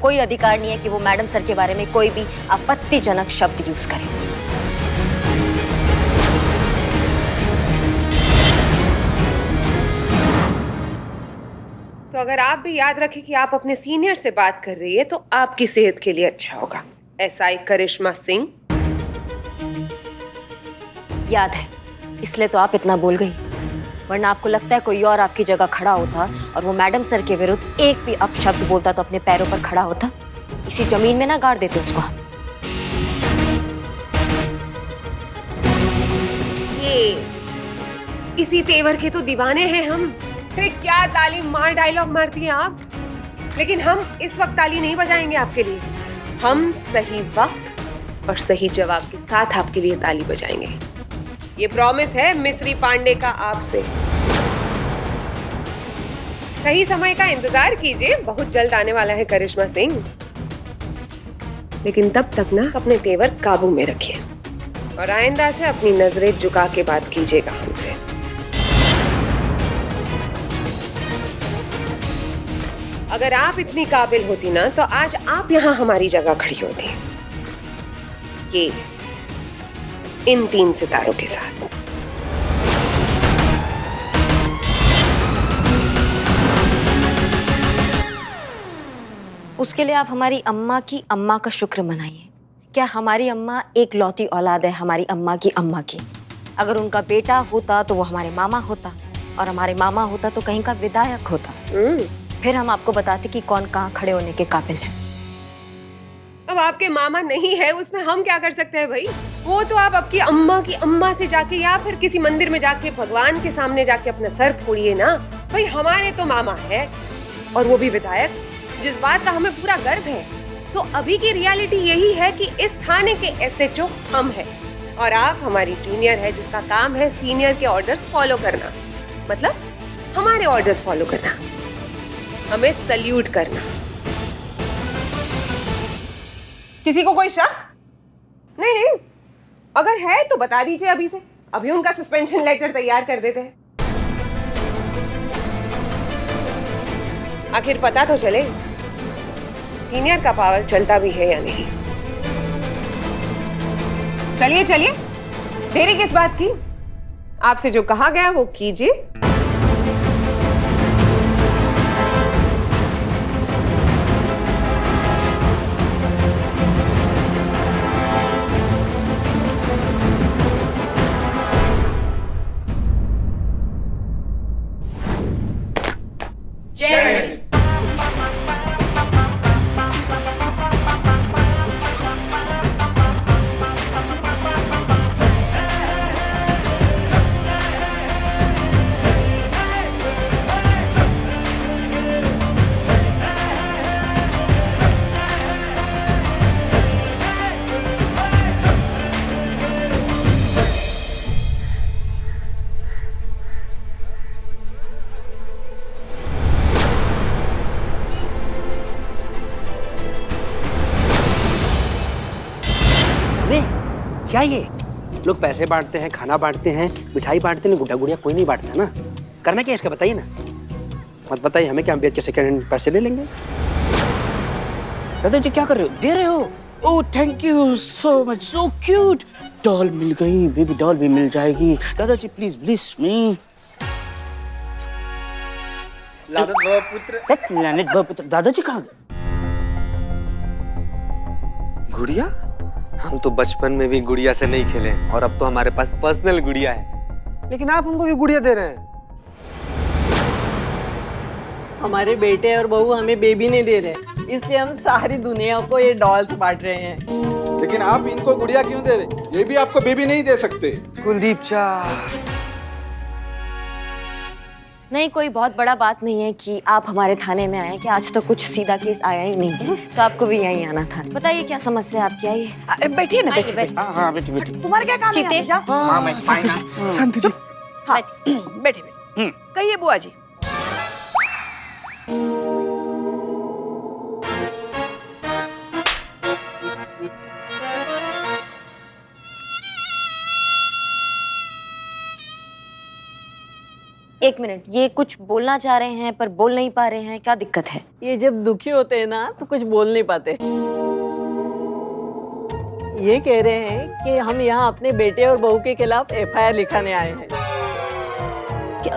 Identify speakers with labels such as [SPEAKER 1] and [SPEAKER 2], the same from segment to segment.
[SPEAKER 1] कोई अधिकार नहीं है कि वो मैडम सर के बारे में कोई भी आपत्तिजनक शब्द यूज करे।
[SPEAKER 2] तो अगर आप भी याद रखें कि आप अपने सीनियर से बात कर रही है तो आपकी सेहत के लिए अच्छा होगा। एसआई करिश्मा सिंह।
[SPEAKER 1] याद है, इसलिए तो आप इतना बोल गई, वरना आपको लगता है कोई और आपकी जगह खड़ा होता और वो मैडम सर के विरुद्ध एक भी अपशब्द बोलता तो अपने पैरों पर खड़ा होता? इसी जमीन में ना गाड़ देते उसको हम।
[SPEAKER 2] ये इसी तेवर के तो दीवाने हैं हम। अरे क्या ताली मार डायलॉग मारती हैं आप। लेकिन हम इस वक्त ताली नहीं बजाएंगे आपके लिए। हम सही वक्त और सही जवाब के साथ आपके लिए ताली बजाएंगे। ये प्रॉमिस है मिस्री पांडे का आपसे। सही समय का इंतजार कीजिए, बहुत जल्द आने वाला है करिश्मा सिंह। लेकिन तब तक ना अपने तेवर काबू में रखिए और आइंदा से अपनी नजरें झुका के बात कीजिएगा हमसे। अगर आप इतनी काबिल होती ना तो आज आप यहां हमारी जगह खड़ी होती। ये इन 3 सितारों के साथ।
[SPEAKER 1] उसके लिए आप हमारी अम्मा की अम्मा का शुक्र मनाइए। क्या हमारी अम्मा एक लौती औलाद है हमारी अम्मा की। अगर उनका बेटा होता तो वो हमारे मामा होता, और हमारे मामा होता तो कहीं का विधायक होता। फिर हम आपको बताते कि कौन कहाँ खड़े होने के काबिल है।
[SPEAKER 2] अब आपके मामा नहीं है, उसमें हम क्या कर सकते हैं भाई। वो तो आप आपकी अम्मा की अम्मा से जाके या फिर किसी मंदिर में जाके भगवान के सामने जाके अपना सर फोड़िए ना। भाई हमारे तो मामा है, और वो भी विधायक, जिस बात का हमें पूरा गर्व है। तो अभी की रियलिटी यही है कि इस थाने के एसएचओ हम हैं और आप हमारी जूनियर है जिसका काम है सीनियर के ऑर्डर्स फॉलो करना। मतलब हमारे ऑर्डर्स फॉलो करना, हमें सल्यूट करना। किसी को कोई शक? नहीं, अगर है तो बता दीजिए अभी से, अभी उनका सस्पेंशन लेटर तैयार कर देते हैं। आखिर पता तो चले सीनियर का पावर चलता भी है या नहीं। चलिए, देरी किस बात की। आपसे जो कहा गया वो कीजिए।
[SPEAKER 3] क्या ये लोग पैसे बांटते हैं, खाना बांटते हैं, मिठाई बांटते हैं, गुड्डा गुड़िया कोई नहीं बांटता ना। करना क्या इसका बताइए ना। मत बताइए हमें, क्या हम बेच के सेकंड हैंड पैसे ले लेंगे। दादाजी क्या कर रहे हो? दे रहे हो? Oh thank you so much, so cute. Doll मिल गई, बेबी डॉल भी मिल जाएगी। दादाजी प्लीज ब्लेस मी। लानत भव पुत्र। दादाजी कहाँ गए?
[SPEAKER 4] गुड़िया? हम तो बचपन में भी गुड़िया से नहीं खेले और अब तो हमारे पास पर्सनल गुड़िया है, लेकिन आप हमको भी गुड़िया दे रहे हैं।
[SPEAKER 5] हमारे बेटे और बहू हमें बेबी नहीं दे रहे, इसलिए हम सारी दुनिया को ये डॉल्स बांट रहे हैं।
[SPEAKER 6] लेकिन आप इनको गुड़िया क्यों दे रहे? ये भी आपको बेबी नहीं दे सकते।
[SPEAKER 4] कुलदीप चा,
[SPEAKER 1] नहीं, कोई बहुत बड़ा बात नहीं है कि आप हमारे थाने में आए, कि आज तो कुछ सीधा केस आया ही नहीं है, तो आपको भी यहीं आना था। बताइए क्या समस्या आपकी आई है?
[SPEAKER 5] बैठिए ना, बैठिए।
[SPEAKER 3] हाँ बैठिए।
[SPEAKER 5] तुम्हारा क्या काम है?
[SPEAKER 3] शांति जी।
[SPEAKER 5] हाँ, बैठे। कहिए बुआ जी।
[SPEAKER 1] एक मिनट, ये कुछ बोलना चाह रहे हैं पर बोल नहीं पा रहे हैं, क्या दिक्कत है?
[SPEAKER 5] ये जब दुखी होते हैं ना तो कुछ बोल नहीं पाते। ये कह रहे हैं कि हम यहाँ अपने बेटे और बहू के खिलाफ FIR लिखाने आए हैं।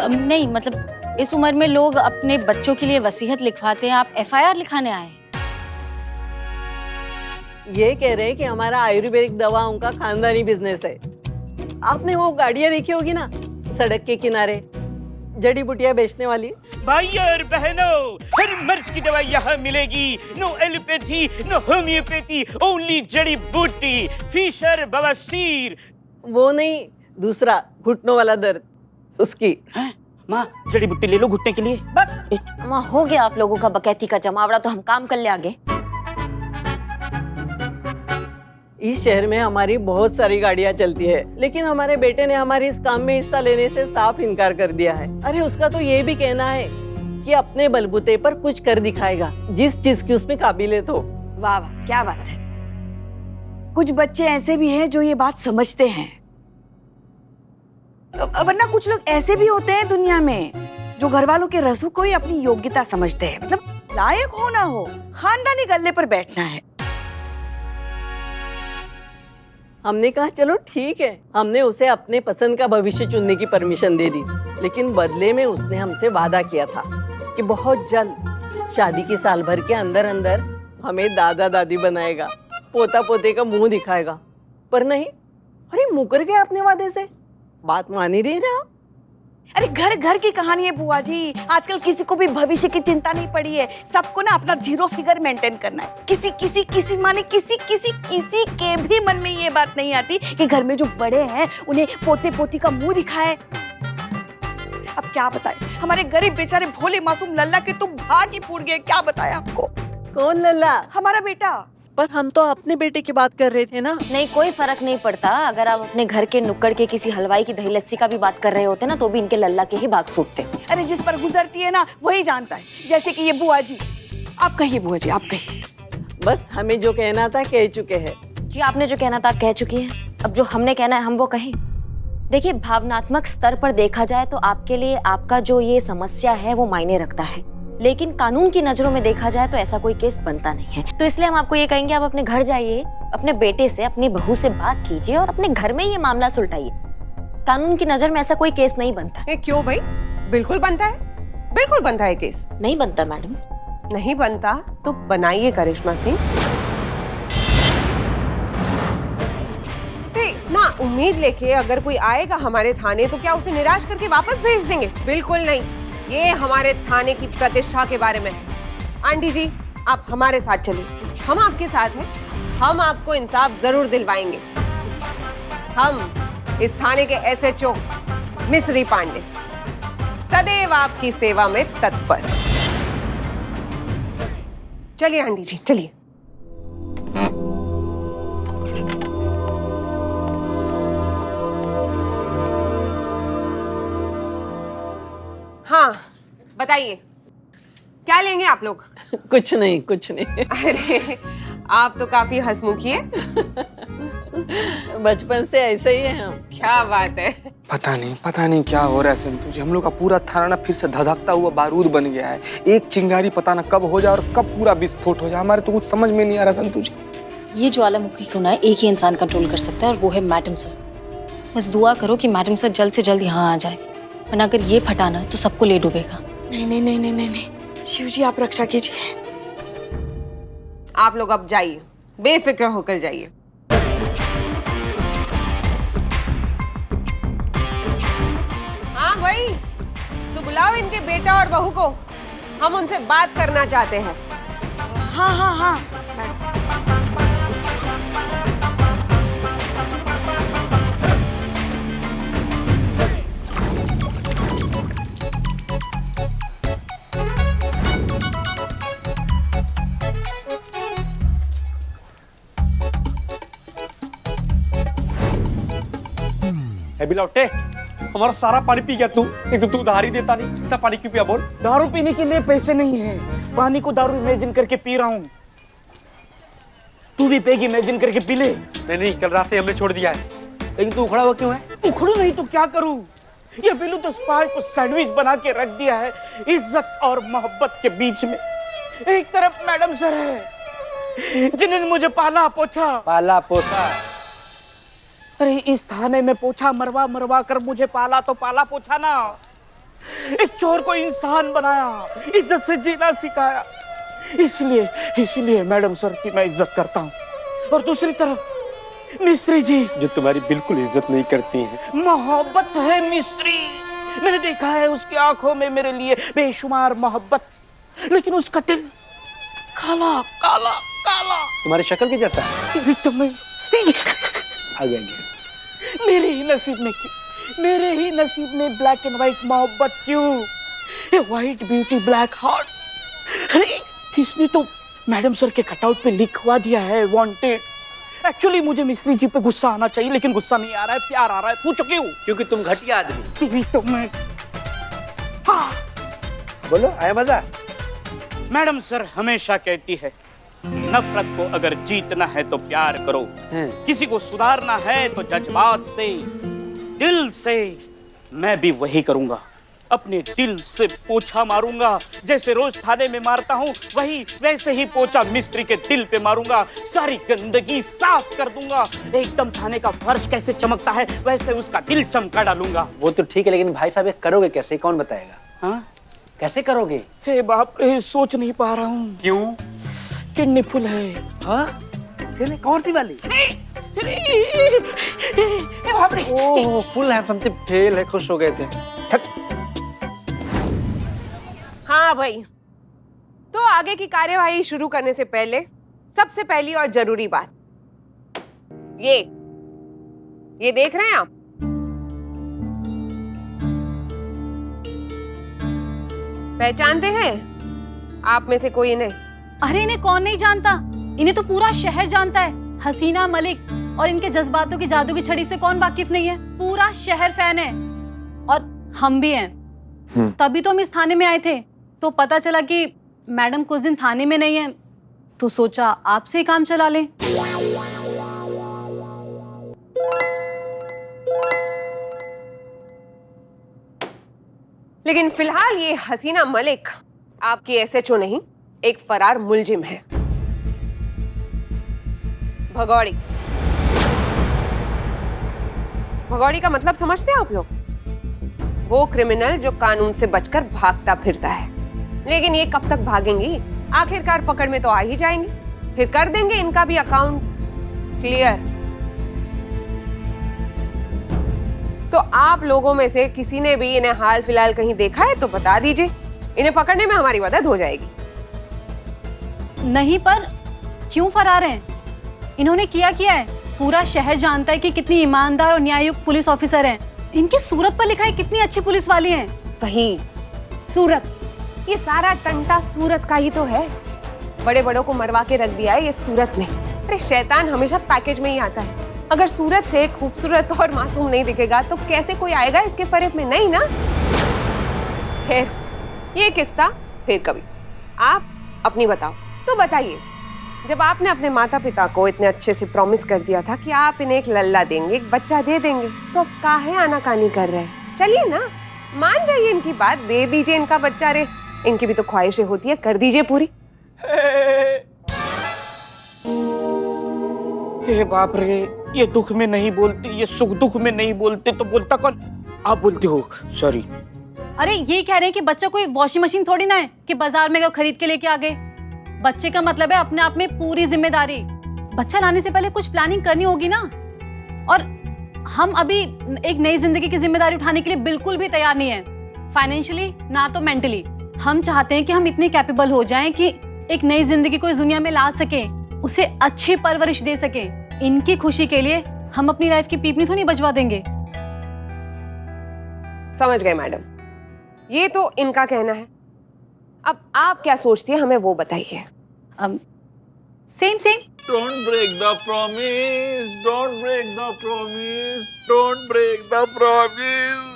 [SPEAKER 7] नहीं मतलब इस उम्र में लोग अपने बच्चों के लिए वसीयत लिखवाते हैं, आप FIR लिखाने आए हैं?
[SPEAKER 5] ये कह रहे हैं कि हमारा आयुर्वेदिक दवाओं का खानदानी बिजनेस है। आपने वो गाड़ियाँ देखी होगी ना सड़क के किनारे, जड़ी बूटियाँ बेचने वाली।
[SPEAKER 8] भाई और बहनों, हर मर्ज की दवाई यहाँ मिलेगी। No allopathy, no homeopathy, only जड़ी बूटी। फीशर बवासीर।
[SPEAKER 5] वो नहीं, दूसरा घुटनों वाला दर्द, उसकी।
[SPEAKER 8] माँ जड़ी बूटी ले लो घुटने के लिए।
[SPEAKER 1] माँ हो गया आप लोगों का बकैती का जमावड़ा, तो हम काम कर ले आगे।
[SPEAKER 5] इस शहर में हमारी बहुत सारी गाड़ियाँ चलती है, लेकिन हमारे बेटे ने हमारे इस काम में हिस्सा लेने से साफ इनकार कर दिया है। अरे उसका तो ये भी कहना है कि अपने बलबूते पर कुछ कर दिखाएगा, जिस चीज की उसमें काबिलियत हो।
[SPEAKER 9] वाह वाह, क्या बात है। कुछ बच्चे ऐसे भी हैं जो ये बात समझते हैं, वरना कुछ लोग ऐसे भी होते हैं दुनिया में जो घर वालों के रसूख को ही अपनी योग्यता समझते हैं। मतलब लायक हो ना हो, खानदानी गल्ले पर बैठना है।
[SPEAKER 5] हमने कहा चलो ठीक है, हमने उसे अपने पसंद का भविष्य चुनने की परमिशन दे दी, लेकिन बदले में उसने हमसे वादा किया था कि बहुत जल्द शादी के साल भर के अंदर अंदर हमें दादा दादी बनाएगा, पोता पोते का मुंह दिखाएगा। पर नहीं, अरे मुकर गए अपने वादे से, बात मान ही नहीं रहा।
[SPEAKER 9] अरे घर घर की कहानी है बुआ जी, आजकल किसी को भी भविष्य की चिंता नहीं पड़ी है। सबको ना अपना 0 फिगर मेंटेन करना है। किसी माने किसी के भी मन में ये बात नहीं आती कि घर में जो बड़े हैं उन्हें पोते पोती का मुंह दिखाए। अब क्या बताएं, हमारे गरीब बेचारे भोले मासूम लल्ला के तो भाग ही फूट गए। क्या बताएं आपको?
[SPEAKER 5] कौन लल्ला?
[SPEAKER 9] हमारा बेटा।
[SPEAKER 5] पर हम तो अपने बेटे की बात कर रहे थे ना।
[SPEAKER 1] नहीं, कोई फर्क नहीं पड़ता। अगर आप अपने घर के नुक्कड़ के किसी हलवाई की दही लस्सी का भी बात कर रहे होते ना, तो भी इनके लल्ला के ही भाग फूटते।
[SPEAKER 9] अरे जिस पर गुजरती है ना वही जानता है, जैसे कि ये बुआ जी। आप कहिए बुआ जी, आप कहिए।
[SPEAKER 5] बस हमें जो कहना था कह चुके हैं।
[SPEAKER 1] जी आपने जो कहना था कह चुकी है, अब जो हमने कहना है हम वो कहें। देखिए, भावनात्मक स्तर पर देखा जाए तो आपके लिए आपका जो ये समस्या है वो मायने रखता है, लेकिन कानून की नजरों में देखा जाए तो ऐसा कोई केस बनता नहीं है। तो इसलिए हम आपको ये कहेंगे, आप अपने घर जाइए, अपने बेटे से, अपनी बहू से बात कीजिए और अपने घर में ये मामला सुलझाइए। कानून की नजर में ऐसा कोई केस नहीं बनता।
[SPEAKER 2] क्यों भाई? बिल्कुल बनता है, बिल्कुल बनता है केस।
[SPEAKER 1] नहीं बनता मैडम।
[SPEAKER 2] नहीं बनता तो बनाइए करिश्मा सिंह। ना उम्मीद लेके अगर कोई आएगा हमारे थाने तो क्या उसे निराश करके वापस भेज देंगे? बिल्कुल नहीं। ये हमारे थाने की प्रतिष्ठा के बारे में। आंटी जी, आप हमारे साथ चलिए, हम आपके साथ हैं। हम आपको इंसाफ जरूर दिलवाएंगे। हम इस थाने के SHO मिस्री पांडे सदैव आपकी सेवा में तत्पर। चलिए आंटी जी, चलिए। हाँ बताइए, क्या लेंगे आप लोग?
[SPEAKER 5] कुछ नहीं।
[SPEAKER 2] अरे आप तो काफी हंसमुखी है।
[SPEAKER 5] बचपन से ऐसे ही हैं हम।
[SPEAKER 2] क्या बात है।
[SPEAKER 4] पता नहीं क्या हो रहा है संतु जी। हम लोग का पूरा थाना फिर से धधकता हुआ बारूद बन गया है। एक चिंगारी पता ना कब हो जाए और कब पूरा विस्फोट हो जाए, हमारे तो कुछ समझ में नहीं आ रहा संतु जी।
[SPEAKER 7] ये ज्वालामुखी को ना एक ही इंसान कंट्रोल कर सकता है और वो है मैडम सर। बस दुआ करो कि मैडम सर जल्द से जल्द यहाँ आ जाए, वरना अगर ये फटाना तो सबको ले डूबेगा।
[SPEAKER 9] नहीं, शिव जी आप रक्षा कीजिए।
[SPEAKER 2] आप लोग अब जाइए, बेफिक्र होकर जाइए। हाँ भाई, तो बुलाओ इनके बेटा और बहू को, हम उनसे बात करना चाहते हैं।
[SPEAKER 9] हाँ।
[SPEAKER 3] लौटे, हमारा सारा पानी पी गया तू। एक तो तू उधार ही देता नहीं, इतना पानी क्यों पिया बोल?
[SPEAKER 8] दारू पीने के लिए पैसे नहीं है, पानी को दारू इमेजिन करके पी रहा हूँ। तू भी पेगी इमेजिन करके पी ले।
[SPEAKER 3] नहीं, कल रात से हमने छोड़ दिया है। लेकिन तू उखड़ा हुआ क्यों है?
[SPEAKER 8] उखड़ू नहीं तो क्या करूँ? ये बिल्लू तो स्पाई को सैंडविच बना के रख दिया है इज्जत और मोहब्बत के बीच में। एक तरफ मैडम सर है जिन्होंने मुझे पाला पोछा। अरे इस थाने में पोछा मरवा मरवा कर मुझे पाला तो पाला पोछा ना, एक चोर को इंसान बनाया, इज्जत से जीना सिखाया। इसलिए मैडम सर की मैं इज्जत करता हूँ। और दूसरी तरफ मिस्त्री जी
[SPEAKER 3] जो तुम्हारी बिल्कुल इज्जत नहीं करती हैं।
[SPEAKER 8] मोहब्बत है मिस्त्री, मैंने देखा है उसकी आंखों में मेरे लिए बेशुमार मोहब्बत, लेकिन उसका दिल काला काला काला।
[SPEAKER 3] तुम्हारी शक्ल की जैसा
[SPEAKER 8] तो मैं
[SPEAKER 3] आगे
[SPEAKER 8] मेरे ही नसीब में ब्लैक एंड व्हाइट मोहब्बत क्यों? ये व्हाइट ब्यूटी ब्लैक हार्ट। अरे इसने तो मैडम सर के कटआउट पे लिखवा दिया है वांटेड। एक्चुअली मुझे मिस्त्री जी पे गुस्सा आना चाहिए, लेकिन गुस्सा नहीं आ रहा है, प्यार आ रहा है। पूछो क्यों?
[SPEAKER 3] क्योंकि तुम घटिया आदमी।
[SPEAKER 8] तो मैं
[SPEAKER 3] बोलो, आया मजा?
[SPEAKER 8] मैडम सर हमेशा कहती है नफरत को अगर जीतना है तो प्यार करो, किसी को सुधारना है तो जज्बात से, दिल से। मैं भी वही करूंगा, अपने दिल से पोछा मारूंगा। जैसे रोज थाने में मारता हूँ वैसे ही पोछा मिस्त्री के दिल पे मारूंगा। सारी गंदगी साफ कर दूंगा। एकदम थाने का फर्श कैसे चमकता है वैसे उसका दिल चमका डालूंगा।
[SPEAKER 3] वो तो ठीक है, लेकिन भाई साहब ये करोगे कैसे? कौन बताएगा? हाँ, कैसे करोगे?
[SPEAKER 8] हे बाप रे, सोच नहीं पा रहा हूँ।
[SPEAKER 3] क्यों?
[SPEAKER 8] किडनी फुल है।
[SPEAKER 3] हाँ? कौन सी वाली? ओह, फुल है, समझे फेल है, खुश हो गए थे।
[SPEAKER 2] हाँ भाई, तो आगे की कार्यवाही शुरू करने से पहले सबसे पहली और जरूरी बात, ये देख रहे हैं आप? पहचानते हैं आप में से कोई इन्हें?
[SPEAKER 7] अरे इन्हें कौन नहीं जानता, इन्हें तो पूरा शहर जानता है। हसीना मलिक और इनके जज्बातों की जादू की छड़ी से कौन वाकिफ नहीं है? पूरा शहर फैन है और हम भी हैं। तभी तो हम इस थाने में आए थे, तो पता चला कि मैडम कुछ दिन थाने में नहीं है, तो सोचा आपसे ही काम चला लें।
[SPEAKER 2] लेकिन फिलहाल ये हसीना मलिक आपकी एसएचओ नहीं, एक फरार मुलजिम है। भगौड़ी का मतलब समझते हैं आप लोग? वो क्रिमिनल जो कानून से बचकर भागता फिरता है। लेकिन ये कब तक भागेंगी? आखिरकार पकड़ में तो आ ही जाएंगे, फिर कर देंगे इनका भी अकाउंट क्लियर। तो आप लोगों में से किसी ने भी इन्हें हाल फिलहाल कहीं देखा है तो बता दीजिए, इन्हें पकड़ने में हमारी मदद हो जाएगी।
[SPEAKER 7] नहीं, पर क्यों फरार हैं? इन्होंने किया है, पूरा शहर जानता है कि कितनी ईमानदार और न्याययुक्त पुलिस ऑफिसर हैं। इनकी सूरत पर लिखा है कितनी अच्छी पुलिस वाली हैं।
[SPEAKER 2] वही सूरत, ये सारा टंटा सूरत का ही तो है। बड़े बड़ों को मरवा के रख दिया है ये सूरत ने। अरे शैतान हमेशा पैकेज में ही आता है। अगर सूरत से खूबसूरत और मासूम नहीं दिखेगा तो कैसे कोई आएगा इसके फरेब में? नहीं ना। खैर, ये किस्सा फिर कभी। आप अपनी बताओ। तो बताइए, जब आपने अपने माता पिता को इतने अच्छे से प्रॉमिस कर दिया था कि आप इन्हें एक लल्ला देंगे, एक बच्चा दे देंगे, तो अब काहे आनाकानी कर रहे हैं? चलिए ना, मान जाइए इनकी बात, दे दीजिए इनका बच्चा। रे इनकी भी तो ख्वाहिशें होती है, कर दीजिए पूरी।
[SPEAKER 8] हे बाप रे, ये दुख में नहीं बोलते, ये सुख दुख में नहीं बोलते, तो बोलता कौन? आप बोलते हो, सॉरी।
[SPEAKER 7] अरे ये कह रहे हैं कि बच्चा कोई वॉशिंग मशीन थोड़ी ना है कि बाजार में गए खरीद के लेके आ गए। बच्चे का मतलब है अपने आप में पूरी जिम्मेदारी। बच्चा लाने से पहले कुछ प्लानिंग करनी होगी ना। और हम अभी एक नई जिंदगी की जिम्मेदारी उठाने के लिए बिल्कुल भी तैयार नहीं है, फाइनेंशियली ना तो मेंटली। हम चाहते हैं कि हम इतने कैपेबल हो जाएं कि एक नई जिंदगी को इस दुनिया में ला सके, उसे अच्छी परवरिश दे सके। इनकी खुशी के लिए हम अपनी लाइफ की पीपनी तो नहीं बजवा देंगे।
[SPEAKER 2] समझ गए मैडम, ये तो इनका कहना है। अब आप क्या सोचती हैं, हमें वो बताइए।
[SPEAKER 7] Same
[SPEAKER 6] Don't break the promise, don't break the promise, don't break the promise.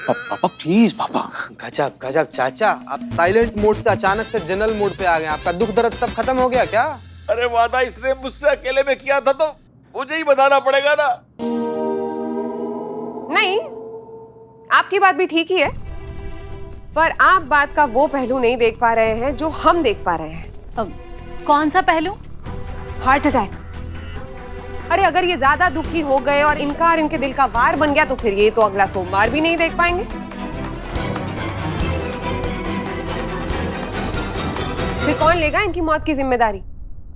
[SPEAKER 4] पापा प्लीज पापा। गजब गजब चाचा, आप साइलेंट मोड से अचानक से जनरल मोड पे आ गए। आपका दुख दर्द सब खत्म हो गया क्या?
[SPEAKER 6] अरे वादा इसने मुझसे अकेले में किया था तो मुझे ही बताना पड़ेगा ना।
[SPEAKER 2] नहीं, आपकी बात भी ठीक ही है, पर आप बात का वो पहलू नहीं देख पा रहे हैं जो हम देख पा रहे हैं।
[SPEAKER 7] अब कौन सा पहलू?
[SPEAKER 2] Heart attack. अरे अगर ये ज्यादा दुखी हो गए और इनकार इनके दिल का वार बन गया तो फिर ये तो अगला सोमवार भी नहीं देख पाएंगे। फिर कौन लेगा इनकी मौत की जिम्मेदारी?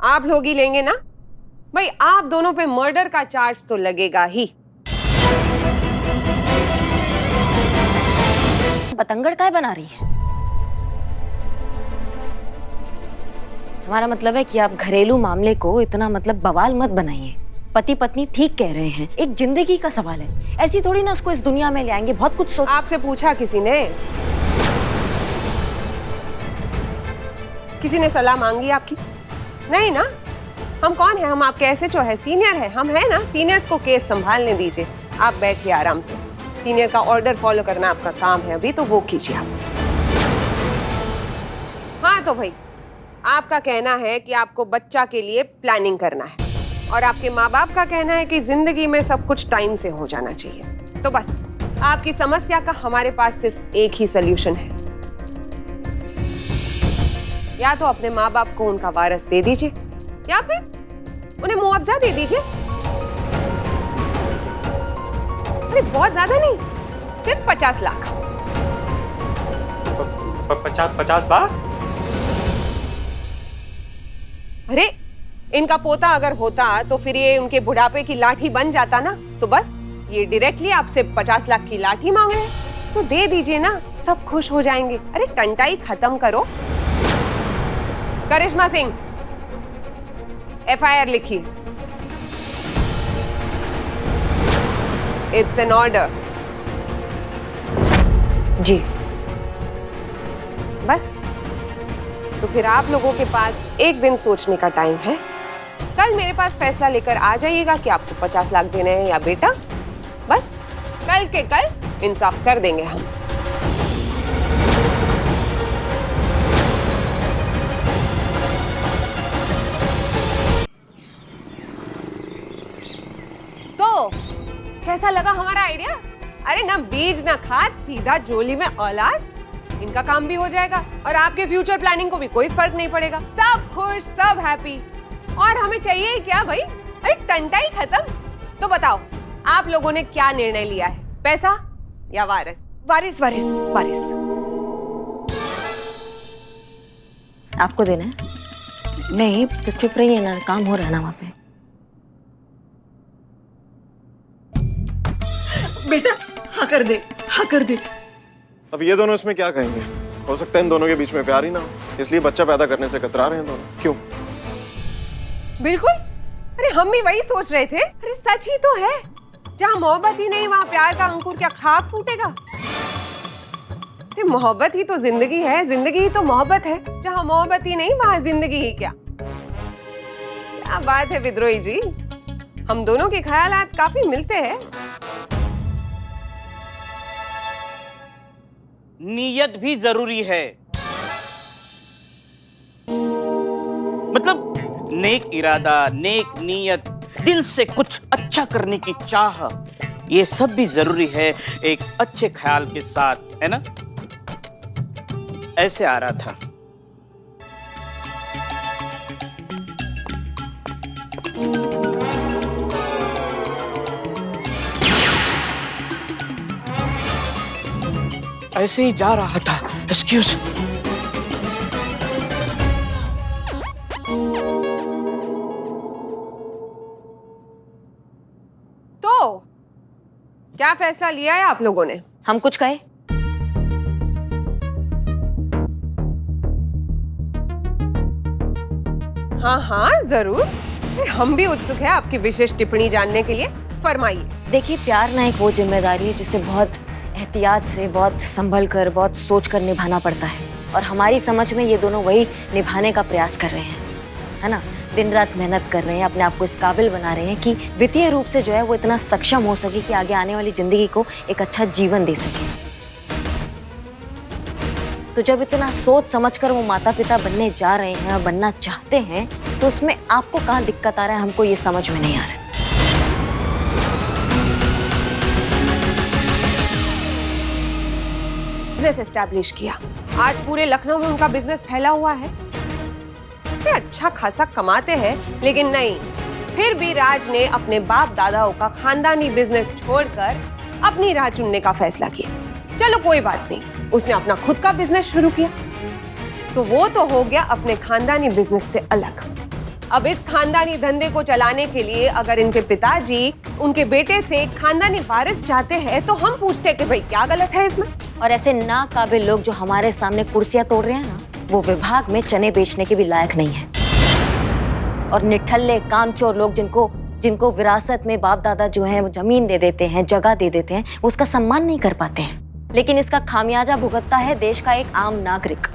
[SPEAKER 2] आप लोग ही लेंगे ना भाई। आप दोनों पे मर्डर का चार्ज तो लगेगा ही।
[SPEAKER 1] पतंगड़ काय बना रही है? हमारा मतलब है कि आप घरेलू मामले को इतना मतलब बवाल मत बनाइए। पति पत्नी ठीक कह रहे हैं, एक जिंदगी का सवाल है, ऐसी थोड़ी ना उसको इस दुनिया में ले आएंगे। बहुत कुछ सोच।
[SPEAKER 2] आपसे पूछा किसी ने? किसी ने सलाह मांगी आपकी? नहीं ना। हम कौन है? हम आपके एसएचओ है, सीनियर है, हम है ना। सीनियर्स को केस संभालने दीजिए। आप बैठिए आराम से। सीनियर का ऑर्डर फॉलो करना आपका काम है अभी, तो वो कीजिए आप। हाँ तो भाई, आपका कहना है कि आपको बच्चा के लिए प्लानिंग करना है और आपके माँ बाप का कहना है कि जिंदगी में सब कुछ टाइम से हो जाना चाहिए। तो बस आपकी समस्या का हमारे पास सिर्फ एक ही सल्यूशन है। या तो अपने माँ बाप को उनका वारस दे दीजिए या फिर उन्हें मुआवजा दे दीजिए। अरे बहुत ज्यादा नहीं, सिर्फ 50 लाख।
[SPEAKER 10] 50 लाख?
[SPEAKER 2] अरे इनका पोता अगर होता तो फिर ये उनके बुढ़ापे की लाठी बन जाता ना। तो बस ये डायरेक्टली आपसे 50 लाख की लाठी मांग रहे हैं, तो दे दीजिए ना, सब खुश हो जाएंगे। अरे टंटाई खत्म करो। करिश्मा सिंह, एफआईआर लिखिए। It's an order.
[SPEAKER 1] जी।
[SPEAKER 2] बस तो फिर आप लोगों के पास एक दिन सोचने का टाइम है। कल मेरे पास फैसला लेकर आ जाइएगा कि आपको 50 लाख देने हैं या बेटा। बस कल के कल इंसाफ कर देंगे हम। तो कैसा लगा हमारा आइडिया? अरे ना बीज ना खाद, सीधा झोली में औलाद। इनका काम भी हो जाएगा और आपके फ्यूचर प्लानिंग को भी कोई फर्क नहीं पड़ेगा। सब खुश, सब हैप्पी। और हमें चाहिए क्या भाई? अरे टंटाई खत्म। तो बताओ आप लोगों ने क्या निर्णय लिया है, पैसा या वारिस?
[SPEAKER 9] वारिस वारिस वारिस।
[SPEAKER 1] आपको देना है? नहीं तो चुप रहिए ना, काम हो रहा है ना वहां पे।
[SPEAKER 9] बेटा हाँ कर दे, हाँ कर दे।
[SPEAKER 10] अब ये दोनों इसमें क्या कहेंगे? हो सकता है इन दोनों के बीच में प्यार ही ना हो, इसलिए बच्चा पैदा करने से कतरा रहे हैं दोनों। क्यों?
[SPEAKER 2] बिल्कुल। अरे हम भी वही सोच रहे थे। अरे सच ही तो है, जहाँ मोहब्बत ही नहीं वहाँ प्यार का अंकुर क्या खाक फूटेगा? अरे मोहब्बत ही तो जिंदगी है, जिंदगी ही तो मोहब्बत है। जहाँ मोहब्बत ही नहीं वहाँ जिंदगी ही क्या? क्या बात है विद्रोही जी, हम दोनों के ख्यालात काफी मिलते हैं।
[SPEAKER 8] नीयत भी जरूरी है। मतलब नेक इरादा, नेक नीयत, दिल से कुछ अच्छा करने की चाह, ये सब भी जरूरी है एक अच्छे ख्याल के साथ, है ना? ऐसे आ रहा था। ऐसे ही जा रहा था। एक्सक्यूज।
[SPEAKER 2] तो क्या फैसला लिया है आप लोगों ने?
[SPEAKER 1] हम कुछ कहे?
[SPEAKER 2] हाँ हाँ जरूर, हम भी उत्सुक हैं आपकी विशेष टिप्पणी जानने के लिए। फरमाइए।
[SPEAKER 1] देखिए, प्यार ना एक वो जिम्मेदारी है जिसे बहुत एहतियात से, बहुत संभल कर, बहुत सोच कर निभाना पड़ता है। और हमारी समझ में ये दोनों वही निभाने का प्रयास कर रहे हैं, है ना? दिन रात मेहनत कर रहे हैं, अपने आप को इस काबिल बना रहे हैं कि वित्तीय रूप से जो है वो इतना सक्षम हो सके कि आगे आने वाली जिंदगी को एक अच्छा जीवन दे सके। तो जब इतना सोच समझकर वो माता पिता बनने जा रहे हैं और बनना चाहते हैं, तो उसमें आपको कहाँ दिक्कत आ रहा है, हमको ये समझ में नहीं आ रहा है।
[SPEAKER 2] बिजनेस एस्टैब्लिश किया। आज पूरे लखनऊ में उनका बिजनेस फैला हुआ है। वे अच्छा खासा कमाते हैं, लेकिन नहीं, फिर भी राज ने अपने बाप दादाओं का खानदानी बिजनेस छोड़कर अपनी राह चुनने का फैसला किया। चलो कोई बात नहीं, उसने अपना खुद का बिजनेस शुरू किया, तो वो तो हो गया अपने खानदानी बिजनेस से अलग। अब इस खानदानी धंधे को चलाने के लिए अगर इनके पिताजी उनके बेटे से खानदानी वारिस चाहते हैं, तो हम पूछते हैं कि भाई क्या गलत है इसमें।
[SPEAKER 1] और ऐसे नाकाबिल लोग जो हमारे सामने कुर्सियां तोड़ रहे हैं ना, वो विभाग में चने बेचने के भी लायक नहीं है। और निठल्ले कामचोर लोग जिनको विरासत में बाप दादा जो है वो जमीन दे देते हैं, जगह दे देते हैं, वो उसका सम्मान नहीं कर पाते हैं। लेकिन इसका खामियाजा भुगतता है देश का एक आम नागरिक।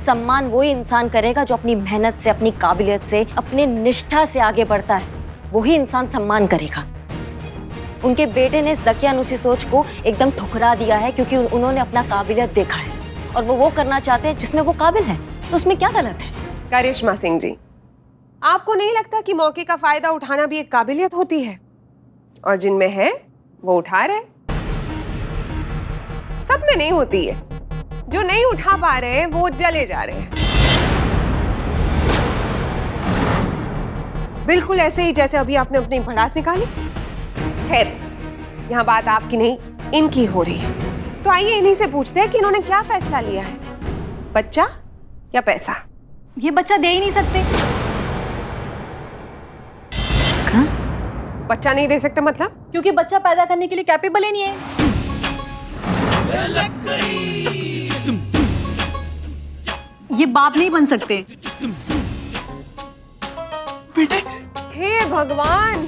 [SPEAKER 1] सम्मान वही इंसान करेगा जो अपनी मेहनत से, अपनी काबिलियत से, अपने निष्ठा से आगे बढ़ता है, वही इंसान सम्मान करेगा। उनके बेटे ने इस दकियानुसी सोच को एकदम ठुकरा दिया है, क्योंकि उन्होंने अपना काबिलियत देखा है और वो करना चाहते हैं जिसमें वो काबिल है, तो उसमें क्या गलत है?
[SPEAKER 2] करिश्मा सिंह जी, आपको नहीं लगता कि मौके का फायदा उठाना भी एक काबिलियत होती है? और जिनमें है वो उठा रहे, सब में नहीं होती है। जो नहीं उठा पा रहे हैं वो जले जा रहे हैं, बिल्कुल ऐसे ही जैसे अभी आपने अपनी भड़ास निकाली। खैर, यहाँ बात आपकी नहीं इनकी हो रही है, तो आइए इन्हीं से पूछते हैं कि इन्होंने क्या फैसला लिया है, बच्चा या पैसा?
[SPEAKER 7] ये बच्चा दे ही नहीं सकते।
[SPEAKER 2] बच्चा नहीं दे सकते मतलब?
[SPEAKER 7] क्योंकि बच्चा पैदा करने के लिए कैपेबल ही नहीं है। ये बाप नहीं बन सकते।
[SPEAKER 2] हे भगवान,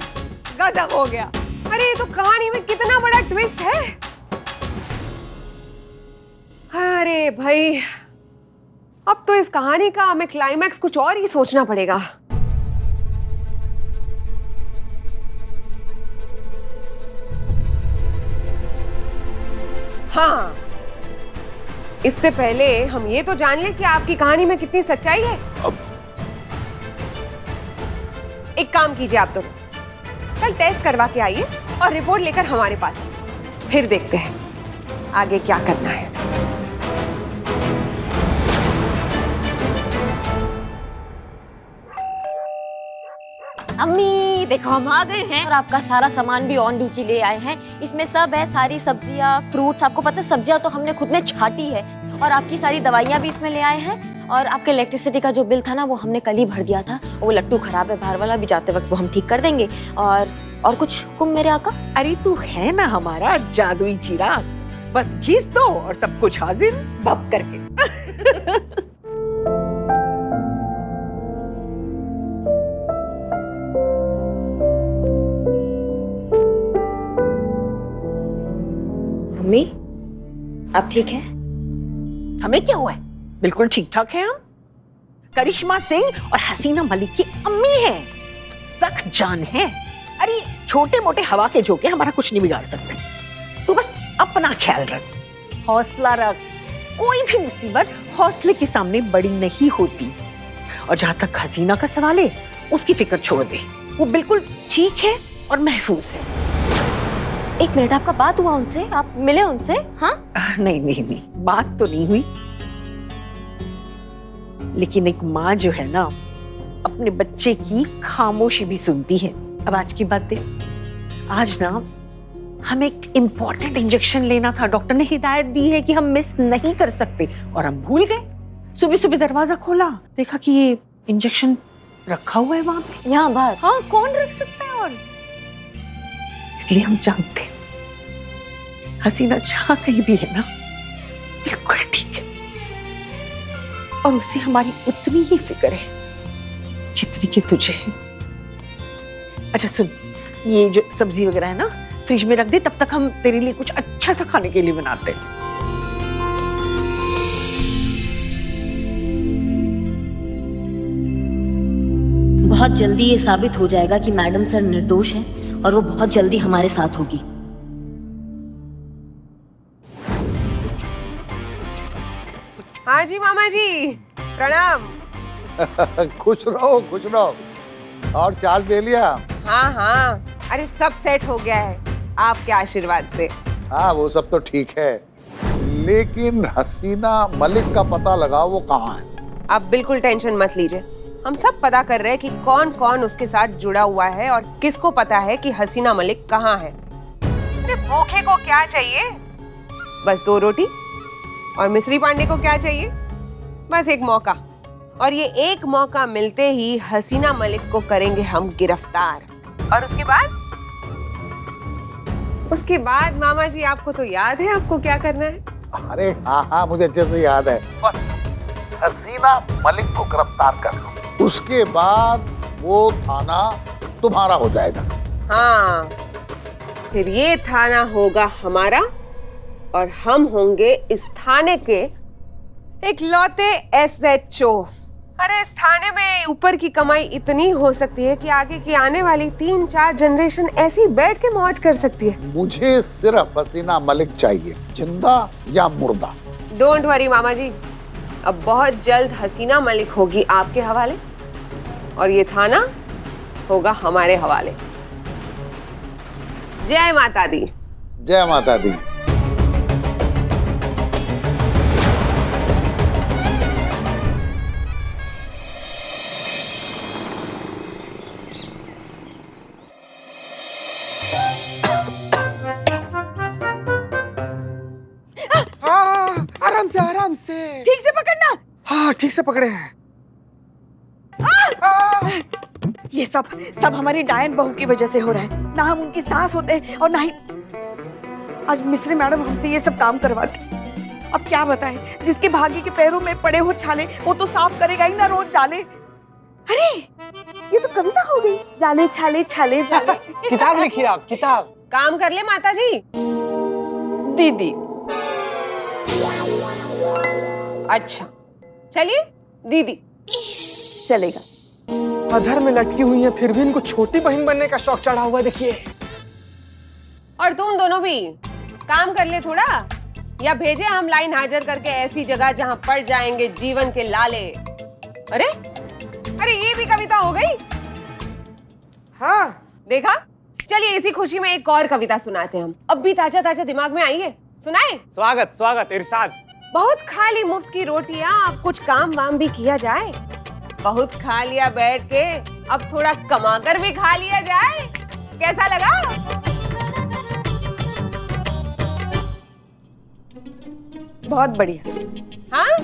[SPEAKER 2] गजब हो गया। अरे ये तो कहानी में कितना बड़ा ट्विस्ट है। अरे भाई, अब तो इस कहानी का हमें क्लाइमैक्स कुछ और ही सोचना पड़ेगा। हाँ, इससे पहले हम ये तो जान लें कि आपकी कहानी में कितनी सच्चाई है। एक काम कीजिए, आप दोनों कल टेस्ट करवा के आइए और रिपोर्ट लेकर हमारे पास आइए। फिर देखते हैं आगे क्या करना है।
[SPEAKER 1] अम्मी देखो, हम आ गए हैं और आपका सारा सामान भी ऑन ड्यूटी ले आए हैं। इसमें सब है, सारी सब्जियां, फ्रूट्स। आपको पता है सब्जियां तो हमने खुद ने छाटी है, और आपकी सारी दवाइयां भी इसमें ले आए हैं। और आपके इलेक्ट्रिसिटी का जो बिल था ना, वो हमने कल ही भर दिया था। वो लट्टू खराब है बाहर वाला, भी जाते वक्त वो हम ठीक कर देंगे। और कुछ हुक्म मेरे आका?
[SPEAKER 11] अरे तू है ना हमारा जादुई चिराग, बस घिस दो और सब कुछ हाजिर भप करके।
[SPEAKER 1] मम्मी, आप ठीक है?
[SPEAKER 11] हमें क्या हुआ है? बिल्कुल ठीक ठाक है हम। करिश्मा सिंह और हसीना मलिक की अम्मी है, सख्त जान है। अरे छोटे मोटे हवा के झोंके हमारा कुछ नहीं बिगाड़ सकते। तू बस अपना ख्याल रख, हौसला रख। कोई भी मुसीबत हौसले के सामने बड़ी नहीं होती। और जहां तक हसीना का सवाल है, उसकी फिक्र छोड़ दे, वो बिल्कुल ठीक है और महफूज है।
[SPEAKER 1] एक मिनट, आपका बात हुआ उनसे? आप मिले उनसे? हाँ?
[SPEAKER 11] नहीं, बात तो नहीं हुई, लेकिन एक माँ जो है ना, अपने बच्चे की खामोशी भी सुनती है। अब आज की बात है, आज ना हमें एक इम्पोर्टेंट इंजेक्शन लेना था। डॉक्टर ने हिदायत दी है कि हम मिस नहीं कर सकते, और हम भूल गए। सुबह सुबह दरवाजा खोला, देखा कि ये इंजेक्शन रखा हुआ है वहां पे,
[SPEAKER 1] यहाँ बाहर।
[SPEAKER 11] हाँ, कौन रख सकता है? और इसलिए हम जानते हैं हसीना जहां कहीं भी है ना, बिल्कुल ठीक है, और उसे हमारी उतनी ही फिक्र है जितनी कि तुझे है। अच्छा सुन, ये जो सब्जी वगैरह है ना, फ्रिज में रख दे, तब तक हम तेरे लिए कुछ अच्छा सा खाने के लिए बनाते हैं।
[SPEAKER 1] बहुत जल्दी ये साबित हो जाएगा कि मैडम सर निर्दोष हैं, और वो बहुत जल्दी हमारे साथ होगी।
[SPEAKER 2] हाँ जी मामा जी, प्रणाम।
[SPEAKER 12] खुश रहो। और चार्ज दे लिया?
[SPEAKER 2] हाँ, अरे सब सेट हो गया है आपके आशीर्वाद से।
[SPEAKER 12] हाँ, वो सब तो ठीक है, लेकिन हसीना मलिक का पता लगाओ, वो कहाँ है?
[SPEAKER 2] आप बिल्कुल टेंशन मत लीजिए, हम सब पता कर रहे हैं कि कौन कौन उसके साथ जुड़ा हुआ है और किसको पता है कि हसीना मलिक कहाँ है। अरे भूखे को क्या चाहिए? बस 2 रोटी। और मिस्री पांडे को क्या चाहिए? बस एक मौका। और ये एक मौका मिलते ही हसीना मलिक को करेंगे हम गिरफ्तार। और उसके बाद मामा जी, आपको तो याद है आपको क्या करना है?
[SPEAKER 12] अरे हाँ, मुझे अच्छे से याद है। बस हसीना मलिक को गिरफ्तार कर लो, उसके बाद वो थाना तुम्हारा हो जाएगा।
[SPEAKER 2] हाँ, फिर ये थाना होगा हमारा और हम होंगे इस थाने के इकलौते SHO। अरे इस थाने में ऊपर की कमाई इतनी हो सकती है कि आगे की आने वाली 3-4 जनरेशन ऐसी बैठ के मौज कर सकती है।
[SPEAKER 12] मुझे सिर्फ हसीना मलिक चाहिए, जिंदा या मुर्दा।
[SPEAKER 2] डोंट वरी मामा जी, अब बहुत जल्द हसीना मलिक होगी आपके हवाले और ये थाना होगा हमारे हवाले। जय माता दी।
[SPEAKER 12] जय माता दी।
[SPEAKER 4] आराम से
[SPEAKER 9] ठीक से पकड़ना।
[SPEAKER 4] हाँ, ठीक से पकड़े हैं।
[SPEAKER 9] ये सब हमारी डायन बहू की वजह से हो रहा है। ना हम उनकी सास होते हैं और ना ही आज मिस्री मैडम हमसे ये सब काम करवाती। अब क्या बताएं, जिसके भाग्य के पैरों में पड़े हो छाले वो तो साफ करेगा ही ना रोज जाले। अरे ये तो कविता हो गई, जाले छाले छाले जाले।
[SPEAKER 4] किताब लिखिए आप, किताब।
[SPEAKER 2] काम कर ले माता जी।
[SPEAKER 9] दीदी
[SPEAKER 2] अच्छा चलिए दीदी चलेगा।
[SPEAKER 4] अधर में लटकी हुई है फिर भी इनको छोटी बहन बनने का शौक चढ़ा हुआ, देखिए।
[SPEAKER 2] और तुम दोनों भी काम कर ले थोड़ा, या भेजे हम लाइन हाजिर करके ऐसी जगह जहां पड़ जाएंगे जीवन के लाले। अरे अरे ये भी कविता हो गई।
[SPEAKER 4] हाँ
[SPEAKER 2] देखा, चलिए इसी खुशी में एक और कविता सुनाते हैं हम। अब भी ताजा ताजा दिमाग में आई है, सुनाए?
[SPEAKER 4] स्वागत स्वागत, इरशाद।
[SPEAKER 2] बहुत खा ली मुफ्त की रोटियां, अब कुछ काम वाम भी किया जाए। बहुत खा लिया बैठ के, अब थोड़ा कमा कर भी खा लिया जाए। कैसा लगा?
[SPEAKER 9] बहुत बढ़िया।
[SPEAKER 2] हाँ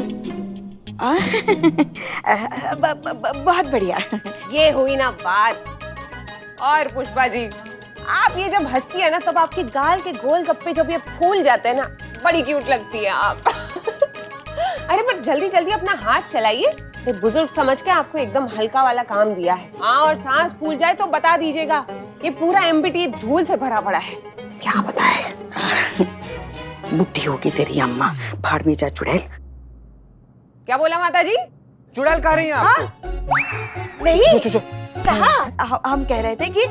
[SPEAKER 9] बहुत बढ़िया।
[SPEAKER 2] ये हुई ना बात। और पुष्पा जी, आप ये जब हंसती है ना, तब आपके गाल के गोल गप्पे जब ये फूल जाते हैं ना, बड़ी क्यूट लगती है आप। अरे पर जल्दी जल्दी अपना हाथ चलाइए, एक बुजुर्ग समझ के आपको एकदम हल्का वाला काम दिया है। हाँ, और सांस फूल जाए तो बता दीजिएगा, ये पूरा MBT धूल से भरा पड़ा है।
[SPEAKER 9] क्या बताए? बुढ़ी होगी तेरी अम्मा, भाड़ में जा चुड़ैल।
[SPEAKER 2] क्या बोला माता जी?
[SPEAKER 4] चुड़ैल कह रही हैं आपको?
[SPEAKER 9] नहीं कहा, हम कह रहे थे कि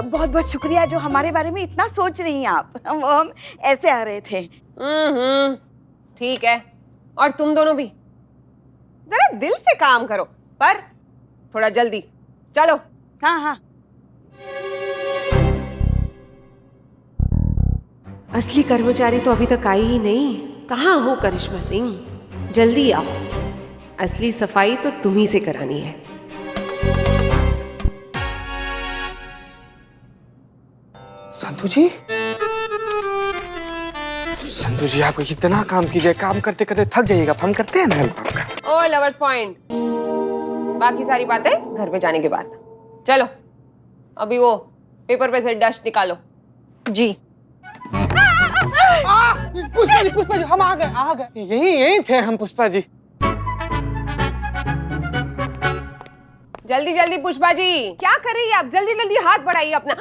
[SPEAKER 9] बहुत बहुत शुक्रिया जो हमारे बारे में इतना सोच रही हैं आप। हम ऐसे आ रहे थे।
[SPEAKER 2] ठीक है। और तुम दोनों भी जरा दिल से काम करो, पर थोड़ा जल्दी चलो।
[SPEAKER 9] हाँ हाँ।
[SPEAKER 2] असली कर्मचारी तो अभी तक आई ही नहीं। कहाँ हो करिश्मा सिंह? जल्दी आओ, असली सफाई तो तुम ही से करानी है।
[SPEAKER 4] संतु जी, संतु जी आप कितना काम कीजिए, काम करते करते थक जाइएगा, हम करते हैं ना।
[SPEAKER 2] ओ लवर्स पॉइंट, बाकी सारी बातें घर पे जाने के बाद। चलो अभी वो पेपर पे से डस्ट निकालो। जी।
[SPEAKER 4] पुष्पा जी हम आ गए। यही थे हम पुष्पा जी।
[SPEAKER 2] जल्दी जल्दी पुष्पा जी, क्या कर रही है आप? जल्दी जल्दी हाथ बढ़ाइए अपना।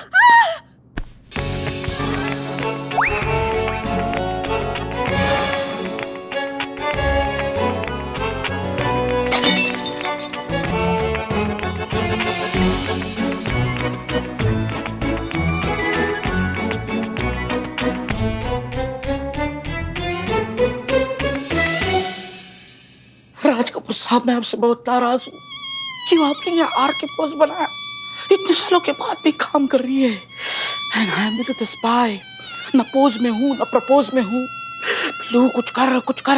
[SPEAKER 8] राज कपूर साहब, मैं आपसे बहुत नाराज हूँ। क्यों आपने यहाँ आर के पोस्ट बनाया? इतने सालों के बाद भी काम कर रही है। And I am the spy. न पोज में हूँ न प्रपोज में हूँ, लू कुछ कर कुछ कर,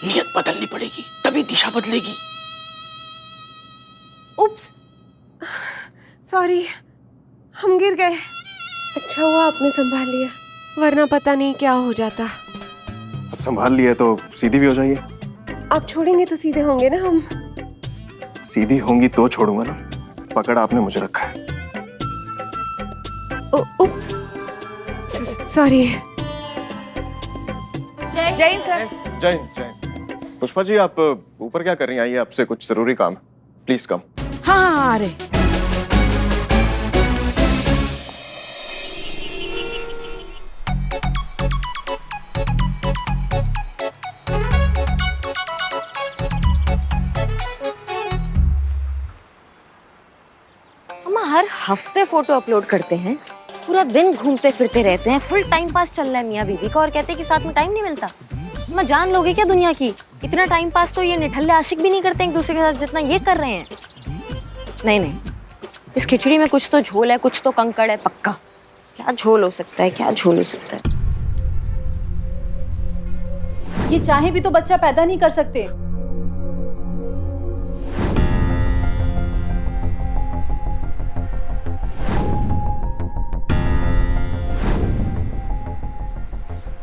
[SPEAKER 8] नियत बदलनी पड़ेगी तभी दिशा बदलेगी।
[SPEAKER 2] उप्स, सॉरी, हम गिर गए। अच्छा हुआ आपने संभाल लिया, वरना पता नहीं क्या हो जाता।
[SPEAKER 10] अब संभाल लिया तो सीधी भी हो जाइए।
[SPEAKER 2] आप छोड़ेंगे तो सीधे होंगे ना हम।
[SPEAKER 10] सीधी होंगी तो छोड़ूंगा ना, पकड़ आपने मुझे रखा है।
[SPEAKER 2] उप्स, सॉरी।
[SPEAKER 9] जय हिंद सर।
[SPEAKER 10] जय हिंद, जय हिंद। पुष्पा जी, आप ऊपर क्या कर रही हैं? आइए, आपसे कुछ जरूरी काम है, प्लीज कम।
[SPEAKER 9] हाँ हाँ, अरे
[SPEAKER 1] अम्मा हर हफ्ते फोटो अपलोड करते हैं, पूरा दिन घूमते फिरते रहते हैं, फुल टाइम पास चल रहा है मियाँ बीवी का, और कहते हैं कि साथ में टाइम नहीं मिलता। अम्मा जान लोगे क्या दुनिया की? इतना टाइम पास तो ये निठल्ले आशिक भी नहीं करते एक दूसरे के साथ जितना ये कर रहे हैं। नहीं नहीं, इस खिचड़ी में कुछ तो झोल है, कुछ तो कंकड़ है पक्का। क्या झोल हो सकता है, क्या झोल हो सकता है?
[SPEAKER 7] ये चाहे भी तो बच्चा पैदा नहीं कर सकते।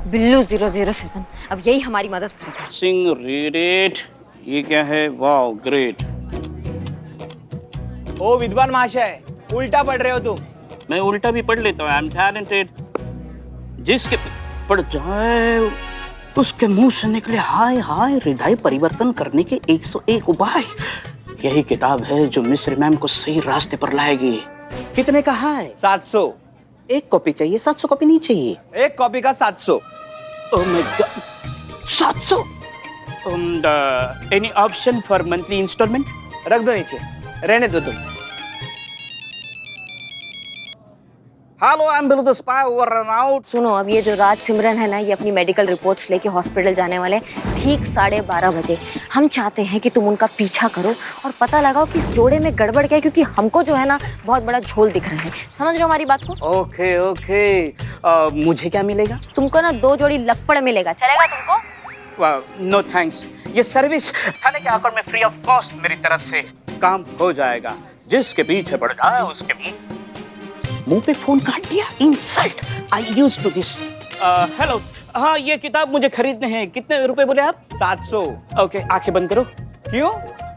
[SPEAKER 1] बिल्लू 007 अब यही हमारी मदद करेगा।
[SPEAKER 8] Singh read it. ये क्या है? Wow great.
[SPEAKER 4] ओ विद्वान महाशय, उल्टा पढ़ रहे हो तुम।
[SPEAKER 8] मैं उल्टा भी पढ़ लेता हूँ, आई एम टैलेंटेड। जिसके पढ़ जाए उसके मुंह से निकले हाय हाय हृदय परिवर्तन करने के 101 उपाय। यही किताब है जो मिस्र मैम को सही रास्ते पर लाएगी। कितने का है?
[SPEAKER 4] 700।
[SPEAKER 8] एक कॉपी चाहिए, 700 कॉपी नहीं चाहिए।
[SPEAKER 4] एक कॉपी का 700।
[SPEAKER 8] Oh my god, 700। Any option for monthly installment?
[SPEAKER 4] रख दो नीचे, रहने दो तुम।
[SPEAKER 8] Hello, I am Billu the spy over and out.
[SPEAKER 1] सुनो, अब ये जो राज सिमरन है ना, ये अपनी मेडिकल रिपोर्ट्स लेके हॉस्पिटल जाने वाले ठीक 12:30 बजे। हम चाहते हैं कि तुम उनका पीछा करो और पता लगाओ कि इस जोड़े में गड़बड़ क्या है, क्योंकि हमको जो है ना बहुत बड़ा झोल दिख रहा है। समझ रहे हो हमारी बात को?
[SPEAKER 8] Okay okay. मुझे क्या मिलेगा?
[SPEAKER 1] तुमको ना 2 जोड़ी लपड़ मिलेगा, चलेगा तुमको?
[SPEAKER 8] नो थैंक्स, ये सर्विस थाने के आकर में फ्री ऑफ कॉस्ट मेरी तरफ से काम हो जाएगा। जिसके पीछे पड़ जाए उसके मुंह पे फोन काट दिया। Insult, I used to this. Hello, हाँ ये किताब मुझे खरीदने हैं। कितने रुपए बोले आप?
[SPEAKER 4] 700।
[SPEAKER 8] ओके, आंखें बंद करो।
[SPEAKER 4] क्यों?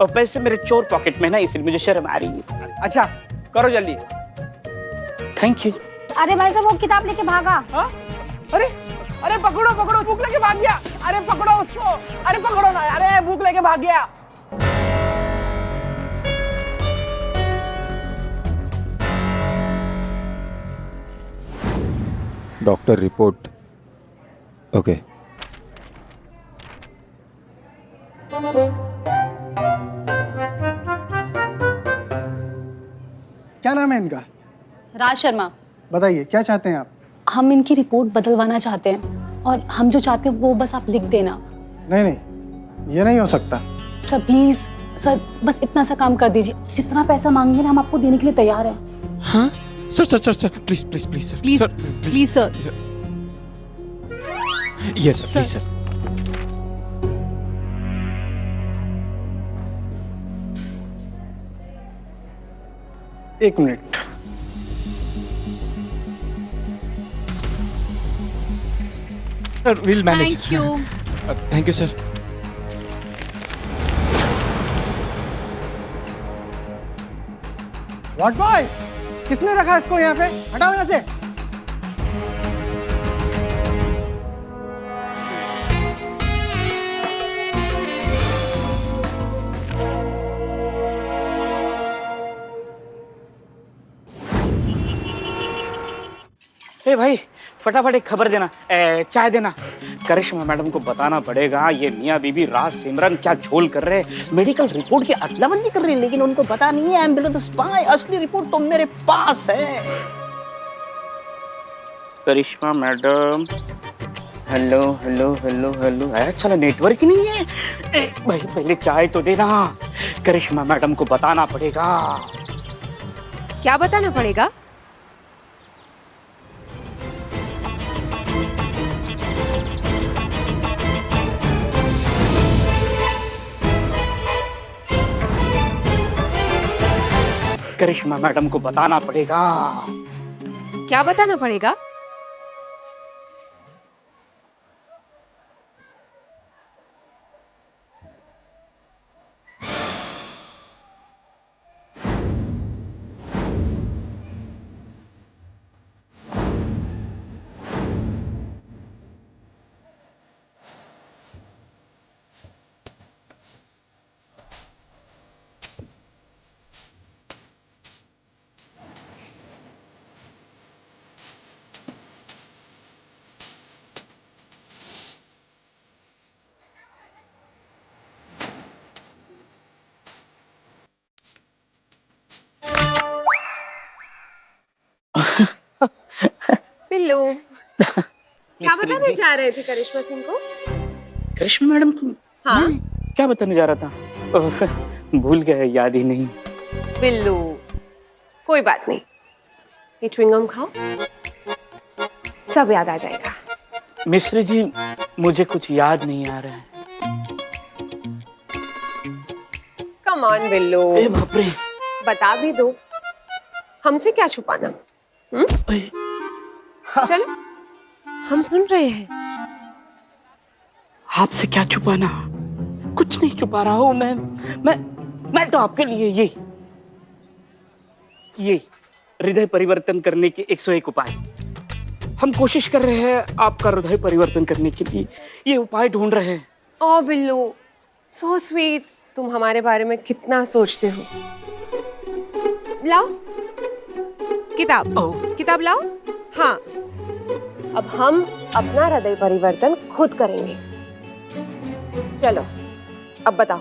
[SPEAKER 8] पैसे मेरे चोर पॉकेट में ना, इसलिए मुझे शर्म आ रही है।
[SPEAKER 4] अच्छा करो जल्दी।
[SPEAKER 8] Thank you.
[SPEAKER 1] अरे भाई साहब, वो किताब लेके भागा।
[SPEAKER 4] हाँ? अरे अरे पकड़ो पकड़ो, भूख लेके भाग गया। अरे पकड़ो उसको, अरे पकड़ो ना, अरे भूख लेके भाग गया।
[SPEAKER 13] Doctor report. ओके।
[SPEAKER 14] क्या नाम है इनका?
[SPEAKER 7] राज शर्मा।
[SPEAKER 14] बताइए क्या चाहते हैं आप?
[SPEAKER 7] हम इनकी रिपोर्ट बदलवाना चाहते हैं और हम जो चाहते हैं वो बस आप लिख देना।
[SPEAKER 14] नहीं नहीं, ये नहीं हो सकता।
[SPEAKER 7] सर प्लीज सर, बस इतना सा काम कर दीजिए। जितना पैसा मांगेंगे ना हम आपको देने के लिए तैयार हैं।
[SPEAKER 13] हाँ sir sir sir sir please please please sir,
[SPEAKER 7] please
[SPEAKER 13] sir
[SPEAKER 7] please sir.
[SPEAKER 13] Yes sir, please sir.
[SPEAKER 14] एक minute.
[SPEAKER 13] Sir will manage.
[SPEAKER 7] Thank you.
[SPEAKER 13] Thank you sir.
[SPEAKER 14] What boy, किसने रखा इसको यहाँ पे? हटाओ यहाँ से।
[SPEAKER 8] ए भाई, फटाफट एक खबर देना, चाय देना। करिश्मा मैडम को बताना पड़ेगा ये मियाँ बीबी राज सिमरन क्या झोल कर रहे हैं। मेडिकल रिपोर्ट की अदला बंदी कर रहे हैं, लेकिन उनको पता नहीं है एम्बुलेंस स्पाई असली रिपोर्ट तो मेरे पास है। Karishma madam, hello hello hello hello. अच्छा नेटवर्क ही नहीं है। भाई पहले चाय तो देना, करिश्मा मैडम को बताना पड़ेगा।
[SPEAKER 2] क्या बताना पड़ेगा?
[SPEAKER 8] करिश्मा मैडम को बताना पड़ेगा।
[SPEAKER 2] क्या बताना पड़ेगा? पिल्लू, क्या बताने जा रहे थे करिश्मा सिंह को?
[SPEAKER 8] करिश्मा मैडम को?
[SPEAKER 2] हाँ,
[SPEAKER 8] क्या बताने जा रहा था? भूल गए, याद ही नहीं।
[SPEAKER 2] पिल्लू, कोई बात नहीं, ये च्युइंगम खाओ, सब याद आ जाएगा।
[SPEAKER 8] मिश्री जी, मुझे कुछ याद नहीं आ रहा है।
[SPEAKER 2] कम ऑन बिल्लू,
[SPEAKER 8] ए बाप रे,
[SPEAKER 2] बता भी दो, हमसे क्या छुपाना? चलो, हम सुन रहे हैं।
[SPEAKER 8] आपसे क्या छुपाना? कुछ नहीं छुपा रहा हूँ मैं तो आपके लिए ये हृदय परिवर्तन करने के 101 उपाय, हम कोशिश कर रहे हैं आपका हृदय परिवर्तन करने के लिए, ये उपाय ढूंढ रहे हैं।
[SPEAKER 2] ओ बिल्लू, सो स्वीट, तुम हमारे बारे में कितना सोचते हो। लाओ किताब लाओ। हाँ, अब हम अपना हृदय परिवर्तन खुद करेंगे। चलो, अब बताओ,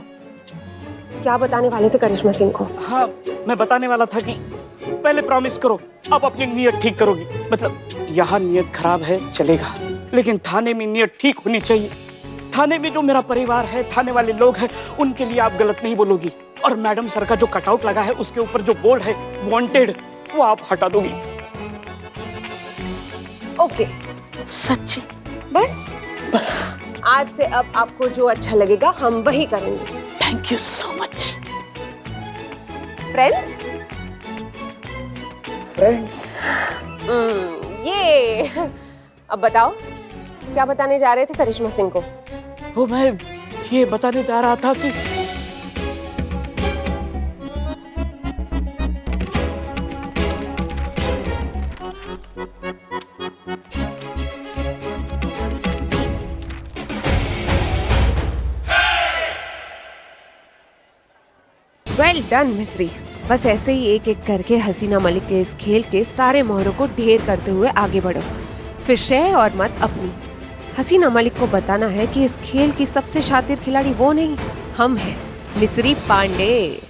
[SPEAKER 2] क्या बताने वाले थे करिश्मा सिंह को?
[SPEAKER 8] हाँ, मैं बताने वाला था कि पहले प्रॉमिस करो आप अपनी नीयत ठीक करोगी। मतलब यहाँ नीयत खराब है चलेगा, लेकिन थाने में नीयत ठीक होनी चाहिए। थाने में जो मेरा परिवार है, थाने वाले लोग हैं, उनके लिए आप गलत नहीं बोलोगी। और मैडम सर का जो कटआउट लगा है, उसके ऊपर जो बोर्ड है वांटेड, वो आप हटा दोगी।
[SPEAKER 2] ओके,
[SPEAKER 8] सच्ची?
[SPEAKER 2] बस आज से अब आपको जो अच्छा लगेगा हम वही करेंगे।
[SPEAKER 8] Thank you so much.
[SPEAKER 2] Friends, ये अब बताओ, क्या बताने जा रहे थे करिश्मा सिंह को?
[SPEAKER 8] वो मैं ये बताने जा रहा था कि
[SPEAKER 2] वेल डन मिस्री। बस ऐसे ही एक एक करके हसीना मलिक के इस खेल के सारे मोहरों को ढेर करते हुए आगे बढ़ो। फिर शय और मत अपनी। हसीना मलिक को बताना है कि इस खेल की सबसे शातिर खिलाड़ी वो नहीं, हम हैं, मिस्री पांडे।